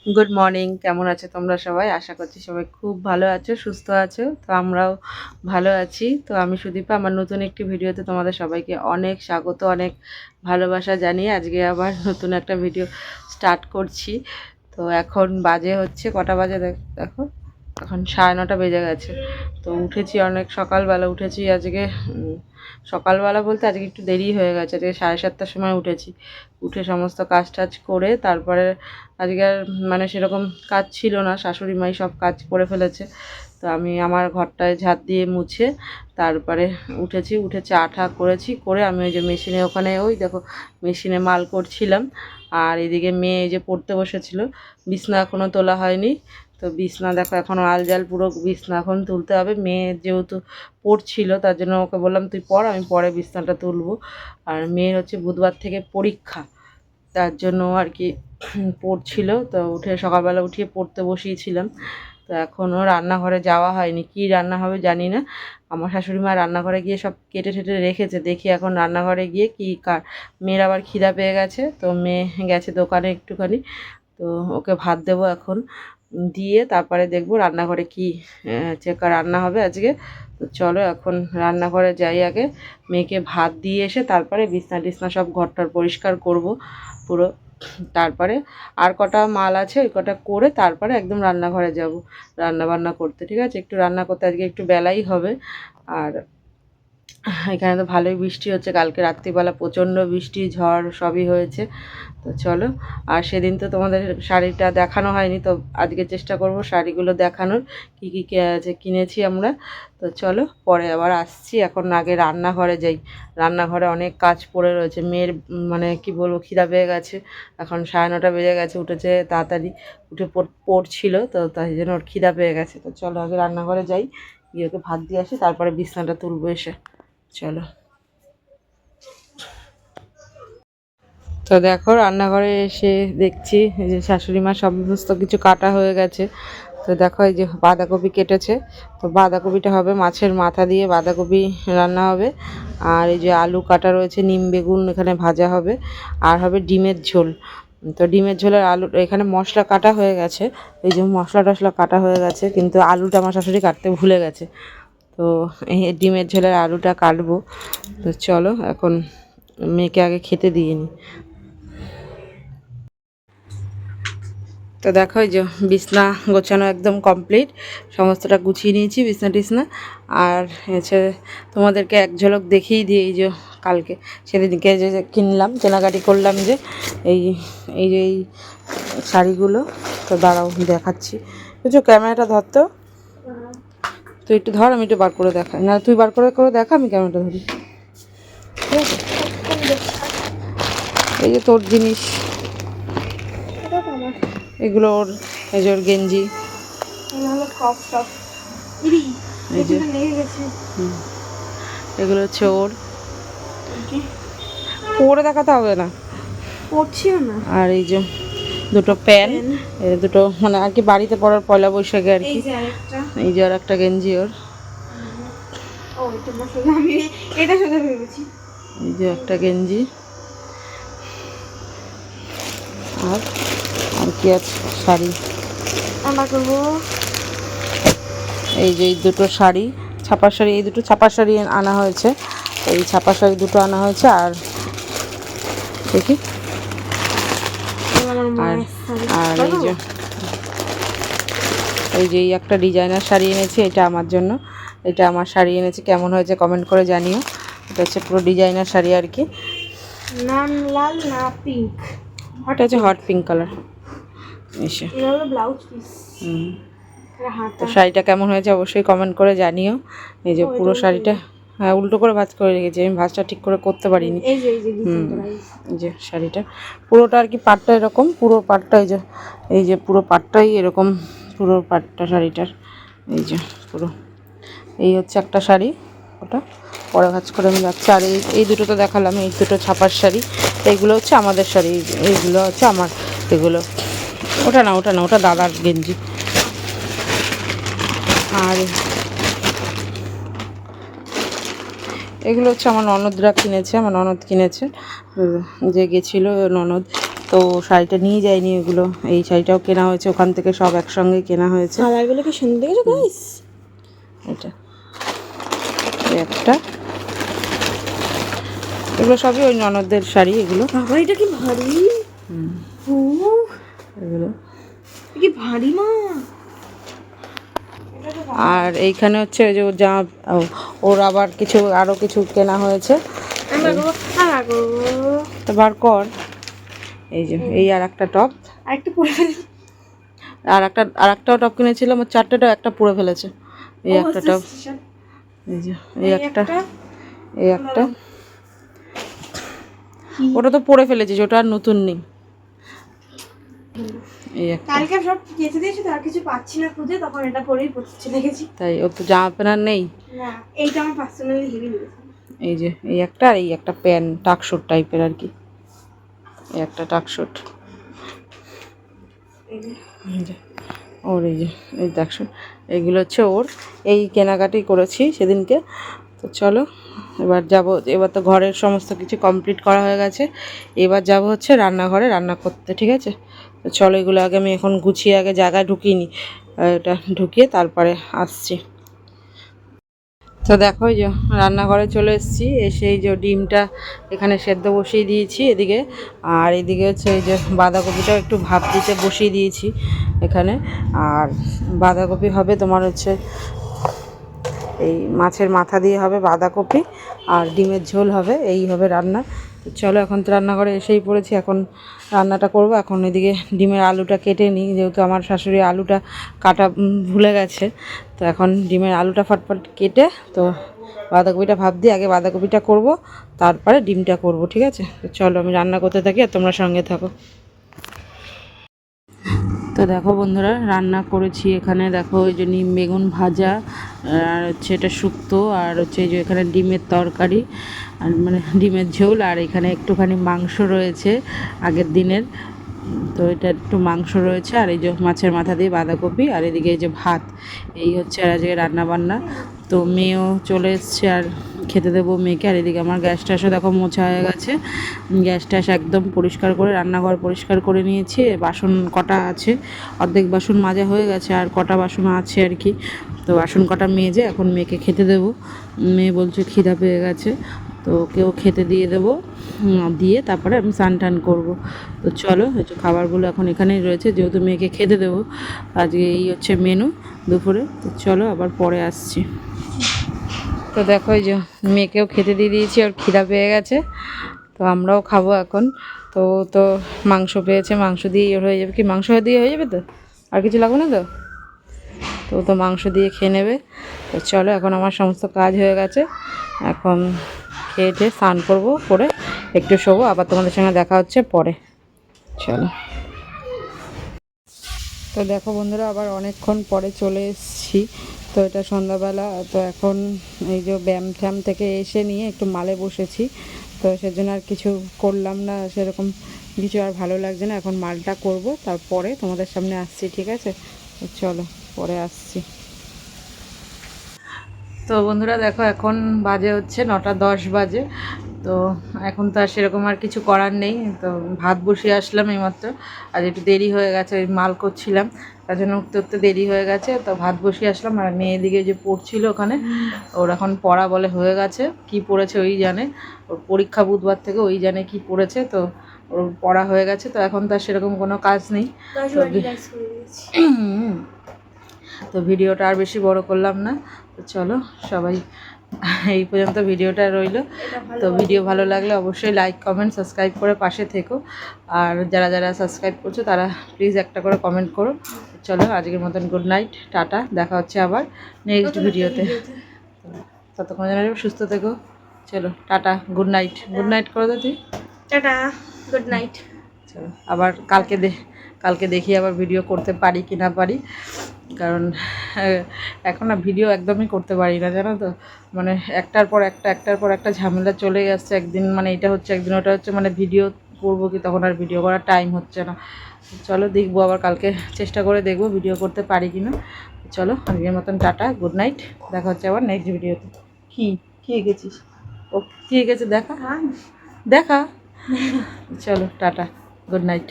Good morning, কেমন আছো তোমরা সবাই? আশা করছি সবাই খুব ভালো আছো, সুস্থ আছো। তো আমরাও ভালো আছি। তো আমি সুদীপা, আমার নতুন একটি ভিডিওতে তোমাদের সবাইকে অনেক স্বাগত, অনেক ভালোবাসা জানিয়ে আজকে আবার নতুন একটা ভিডিও স্টার্ট করছি। তো এখন বাজে হচ্ছে কটা বাজে দেখো, এখন 9:30 বেজে গেছে। তো উঠেছি অনেক সকালবেলা, উঠেছি আজকে। সকালবেলা বলতে আজকে একটু দেরি হয়ে গেছে, আজকে 7:30টার সময় উঠেছি। উঠে সমস্ত কাজ টাজ করে তারপরে আজকে আর মানে সেরকম কাজ ছিল না, শাশুড়ি মাই সব কাজ করে ফেলেছে। তো আমি আমার ঘরটায় ঝাঁট দিয়ে মুছে তারপরে উঠে চা ঠা করেছি, করে আমি ওই যে মেশিনে ওখানে ওই দেখো মেশিনে মাল করছিলাম। আর এদিকে মেয়ে এই যে পড়তে বসেছিল, বিছনা এখনও তোলা হয়নি। তো বিছনা দেখো এখনও আলজাল, পুরো বিছনা এখন তুলতে হবে। মেয়ে যেহেতু পড়ছিল তার জন্য ওকে বললাম তুই পড়, আমি পরে বিছনাটা তুলবো। আর মেয়ের হচ্ছে বুধবার থেকে পরীক্ষা, তার জন্য আর কি পড়ছিল। তো উঠে সকালবেলা উঠিয়ে পড়তে বসিয়েছিলাম। তো এখনও রান্নাঘরে যাওয়া হয়নি, কি রান্না হবে জানি না। আমার শাশুড়ি মা রান্নাঘরে গিয়ে সব কেটে ঠেটে রেখেছে, দেখি এখন রান্নাঘরে গিয়ে কি মেয়ের আবার খিদা পেয়ে গেছে। তো মেয়ে গেছে দোকানে একটুখানি, তো ওকে ভাত দেবো এখন, দিয়ে তারপরে দেখবো রান্নাঘরে কি চেকা রান্না হবে আজকে। তো চলো এখন রান্নাঘরে যাই, আগে মেয়েকে ভাত দিয়ে এসে তারপরে বিছনা টিছনা সব ঘরটার পরিষ্কার করব পুরো। তারপরে আর কটা মাল আছে ওই কটা করে তারপরে একদম রান্নাঘরে যাব রান্না বান্না করতে। ঠিক আছে, একটু রান্না করতে আজকে একটু বেলাই হবে। আর এখানে তো ভালোই বৃষ্টি হচ্ছে, কালকে রাত্রিবেলা প্রচণ্ড বৃষ্টি ঝড় সবই হয়েছে। তো চলো, আর সেদিন তো তোমাদের শাড়িটা দেখানো হয়নি, তো আজকে চেষ্টা করব শাড়িগুলো দেখানোর, কী কী কিনেছি আমরা। তো চলো পরে আবার আসছি, এখন আগে রান্নাঘরে যাই। রান্নাঘরে অনেক কাজ পড়ে রয়েছে, মেয়ের মানে কি বলবো খিদা পেয়ে গেছে। এখন 9:30 বেজে গেছে, উঠেছে তাড়াতাড়ি, উঠে পড়ছিল, তো তাই জন্য ওর খিদা পেয়ে গেছে। তো চলো আগে রান্নাঘরে যাই, গিয়ে ওকে ভাত দিয়ে আসি, তারপরে বিছনাটা তুলবো এসে। চলো। তো দেখো রান্নাঘরে এসে দেখছি এই যে শাশুড়ি মা সমস্ত কিছু কাটা হয়ে গেছে। তো দেখো এই যে বাঁধাকপি কেটেছে, তো বাঁধাকপিটা হবে মাছের মাথা দিয়ে বাঁধাকপি রান্না হবে। আর এই যে আলু কাটা রয়েছে, নিম বেগুন এখানে ভাজা হবে, আর হবে ডিমের ঝোল। তো ডিমের ঝোলের আলু এখানে মশলা কাটা হয়ে গেছে, এই যে মশলা টশলা কাটা হয়ে গেছে, কিন্তু আলুটা আমার শাশুড়ি কাটতে ভুলে গেছে। তো এই ডিমের ঝোলের আলুটা কাটবো। তো চলো এখন মেয়েকে আগে খেতে দিয়ে নিই। তো দেখো এই যে বিছনা গোছানো একদম কমপ্লিট, সমস্তটা গুছিয়ে নিয়েছি বিছনা টিছনা। আর হচ্ছে তোমাদেরকে এক ঝলক দেখিয়ে দিই, এই যে কালকে সেদিনকে যে কিনলাম, কেনাকাটি করলাম যে এই এই যে এই শাড়িগুলো। তো দাঁড়াও দেখাচ্ছি, বুঝছো ক্যামেরাটা ধরতো, তুই একটু ধর, আমি একটু বার করে দেখাই, না তুই বার করে করে দেখা, আমি ক্যামেরাটা ধরি। ঠিক আছে, এই যে তোর জিনিস এগুলো, ওর এই যে ওর গেঞ্জি, এই যে এগুলো হচ্ছে ওর, পরে দেখাতে হবে না, পরছিও না। আর এই যে দুটো প্যান, দুটো মানে আর কি বাড়িতে পরার পয়লা বৈশাখে আর কি। এই যে আর একটা গেঞ্জি ওর, এই যে একটা গেঞ্জি। আর আর কি আছে, শাড়ি আমরা করবো, এই যে এই দুটো শাড়ি, ছাপার শাড়ি, এই দুটো ছাপার শাড়ি আনা হয়েছে, এই ছাপার শাড়ি দুটো আনা হয়েছে। আর দেখি, আর আর এই যে এই একটা ডিজাইনার শাড়ি এনেছি, এটা আমার জন্য, এটা আমার শাড়ি এনেছি, কেমন হয়েছে কমেন্ট করে জানিও। এটা হচ্ছে পুরো ডিজাইনার শাড়ি আর কি, না লাল না পিঙ্ক, এটা হচ্ছে হট পিঙ্ক কালার। এসে ব্লাউজ পিস। তো শাড়িটা কেমন হয়েছে অবশ্যই কমেন্ট করে জানিও। এই যে পুরো শাড়িটা, হ্যাঁ উল্টো করে ভাঁজ করে রেখেছি, আমি ভাঁজটা ঠিক করে করতে পারিনি। এই যে শাড়িটা পুরোটা আর কি পাটটা এরকম, পুরো পাটটা এই যে পুরো পাটটাই এরকম, পুরো পাটটা শাড়িটার এই যে পুরো, এই হচ্ছে একটা শাড়ি, ওটা পরে ভাঁজ করে আমি যাচ্ছি। আর এই দুটো তো দেখালাম, এই দুটো ছাপার শাড়ি, এইগুলো হচ্ছে আমাদের শাড়ি, এইগুলো হচ্ছে আমার, এগুলো ওটা না ওটা না, ওটা দাদার গেঞ্জি। আর এগুলো হচ্ছে আমার ননদরা কিনেছে, আমার ননদ কিনেছে, যে গেছিলো ননদ, তো শাড়িটা নিয়ে যায়নি এগুলো, এই শাড়িটাও কেনা হয়েছে ওখান থেকে, সব একসঙ্গে কেনা হয়েছে। কালারগুলো কি সুন্দর দেখেছো গাইস? এটা একটা, এগুলো সবই ওই ননদদের শাড়ি এগুলো। বাবা এটা কি ভারী! ও এগুলো কি ভারী মা! আর এইখানে হচ্ছে ওই যে ওর জামা, ওর আবার কিছু আরও কিছু কেনা হয়েছে। তো বার কর, এই যে এই আর একটা টপ, আরেকটা পরে ফেলি। আর একটাও টপ কিনেছিলাম, ওর চারটেটাও একটা পরে ফেলেছে। এই একটা টপ, এই যে এই একটা, এই একটা, ওটা তো পরে ফেলেছিস, ওটা আর নতুন নেই। এই একটা, কালকে সব কেচে দিয়েছি তো আর কিছু পাচ্ছি না খুঁজে, তখন এটা পরেই পড়তে লেগেছি। তাই ওর তো জামা প্যান্ট নেই। না এইটা আমার পার্সোনালি হেভি লেগেছে। এই যে এই একটা, আর এই একটা প্যান্ট টাকশুট টাইপের আর কি, এই একটা টাকশুট, ওর এই যে এই টাকশুট, এইগুলো হচ্ছে ওর। এই কেনাকাটি করেছি সেদিনকে। তো চলো এবার যাব, এবার তো ঘরের সমস্ত কিছু কমপ্লিট করা হয়ে গেছে, এবার যাব হচ্ছে রান্নাঘরে রান্না করতে, ঠিক আছে? তো চলো এগুলো আগে আমি এখন গুছিয়ে আগে জায়গায় ঢুকিয়ে নিই, এটা ঢুকিয়ে তারপরে আসছি। তো দেখো এই যে রান্নাঘরে চলে এসেছি, এসে এই যে ডিমটা এখানে সেদ্ধ বসিয়ে দিয়েছি এদিকে, আর এদিকে হচ্ছে এই যে বাঁধাকপিটাও একটু ভাপ দিতে বসিয়ে দিয়েছি এখানে। আর বাঁধাকপি হবে তোমার হচ্ছে এই মাছের মাথা দিয়ে হবে বাঁধাকপি, আর ডিমের ঝোল হবে, এই হবে রান্না। তো চলো এখন তো রান্নাঘরে এসেই পড়েছি, এখন রান্নাটা করব। এখন এদিকে ডিমের আলুটা কেটে নিই, যেহেতু আমার শাশুড়ি আলুটা কাটা ভুলে গেছে। তো এখন ডিমের আলুটা ফটফট কেটে, তো বাঁধাকপিটা ভাপ দিয়ে আগে বাঁধাকপিটা করব, তারপরে ডিমটা করব, ঠিক আছে? তো চলো আমি রান্না করতে থাকি আর তোমরা সঙ্গে থাকো। তো দেখো বন্ধুরা রান্না করেছি এখানে, দেখো ওই যে নিম বেগুন ভাজা, আর হচ্ছে এটা শুক্তো, আর হচ্ছে এই যে এখানে ডিমের তরকারি, আর মানে ডিমের ঝোল, আর এখানে একটুখানি মাংস রয়েছে আগের দিনের, তো এটা একটু মাংস রয়েছে, আর এই যে মাছের মাথা দিয়ে বাঁধাকপি, আর এদিকে এই যে ভাত, এই হচ্ছে আর আজকে রান্না বান্না। তো মেয়েও চলে এসছে, আর খেতে দেবো মেয়েকে। আর এদিকে আমার গ্যাস ট্যাসও দেখো মোছা হয়ে গেছে, গ্যাস ট্যাস একদম পরিষ্কার করে রান্নাঘর পরিষ্কার করে নিয়েছি। বাসন কটা আছে, অর্ধেক বাসন মাজা হয়ে গেছে, আর কটা বাসন আছে আর কি। তো বাসন কটা মেজে এখন মেয়েকে খেতে দেবো। মেয়ে বলছে খিদা পেয়ে গেছে, তো ওকেও খেতে দিয়ে দেবো, দিয়ে তারপরে আমি স্নান টান করবো। তো চলো এই যে খাবারগুলো এখন এখানেই রয়েছে, যেহেতু মেয়েকে খেতে দেবো। আজকে এই হচ্ছে মেনু দুপুরে। তো চলো আবার পরে আসছি। তো দেখো এই যে মেয়েকেও খেতে দিয়ে দিয়েছি, ওর খিদা পেয়ে গেছে, তো আমরাও খাবো এখন। তো তো মাংস পেয়েছে, মাংস দিয়ে হয়ে যাবে, কি মাংস দিয়ে হয়ে যাবে তো, আর কিছু লাগবে না তো? তো তো মাংস দিয়ে খেয়ে নেবে। তো চলো এখন আমার সমস্ত কাজ হয়ে গেছে, এখন খেয়ে টেয়ে স্নান করবো, করে একটু শোবো, আবার তোমাদের সঙ্গে দেখা হচ্ছে পরে। চলো। তো দেখো বন্ধুরা আবার অনেকক্ষণ পরে চলে এসেছি। তো এটা সন্ধ্যাবেলা, তো এখন এই যে ব্যায়াম ট্যাম থেকে এসে নিয়ে একটু মালে বসেছি, তো সেজন্য আর কিছু করলাম না, সেরকম কিছু আর ভালো লাগছে না। এখন মালটা করব, তারপরে তোমাদের সামনে আসছি, ঠিক আছে? তো চলো পরে আসছি। তো বন্ধুরা দেখো এখন বাজে হচ্ছে 9:10 বাজে। তো এখন তো আর সেরকম আর কিছু করার নেই, তো ভাত বসিয়ে আসলাম এইমাত্র, আজ একটু দেরি হয়ে গেছে, ওই মাল করছিলাম তার জন্য উঠতে উঠতে দেরি হয়ে গেছে। তো ভাত বসিয়ে আসলাম, আর মেয়ে দিকে যে পড়ছিল ওখানে, ওর এখন পড়া বলে হয়ে গেছে, কি পড়েছে ওই জানে, ওর পরীক্ষা বুধবার থেকে, ওই জানে কি পড়েছে, তো ওর পড়া হয়ে গেছে। তো এখন তার সেরকম কোনো কাজ নেই, তো ভিডিওটা আর বেশি বড় করলাম না। তো চলো সবাই এই পর্যন্ত ভিডিওটা রইলো। তো ভিডিও ভালো লাগলে অবশ্যই লাইক কমেন্ট সাবস্ক্রাইব করে পাশে থেকো, আর যারা যারা সাবস্ক্রাইব করছো তারা প্লিজ একটা করে কমেন্ট করো। চলো আজকের মতন গুড নাইট, টাটা, দেখা হচ্ছে আবার নেক্সট ভিডিওতে। ততক্ষণ যেন সুস্থ থেকো। চলো tata, good night, good night করে দে তুই। Tata, good night. চলো আবার কালকে দেখি আবার ভিডিও করতে পারি কি না পারি, কারণ এখন না ভিডিও একদমই করতে পারি না, জানো তো, মানে একটার পর একটা ঝামেলা চলে আসছে, একদিন মানে এটা হচ্ছে একদিন ওটা হচ্ছে, মানে ভিডিও করবো কি তখন আর ভিডিও করার টাইম হচ্ছে না। চলো দেখবো আবার কালকে চেষ্টা করে দেখবো ভিডিও করতে পারি কি না। চলো আজকের মতন টাটা, গুড নাইট, দেখা হচ্ছে আবার নেক্সট ভিডিওতে। কি গেছিস? ও কি গেছে দেখা দেখা চলো টাটা। Good night.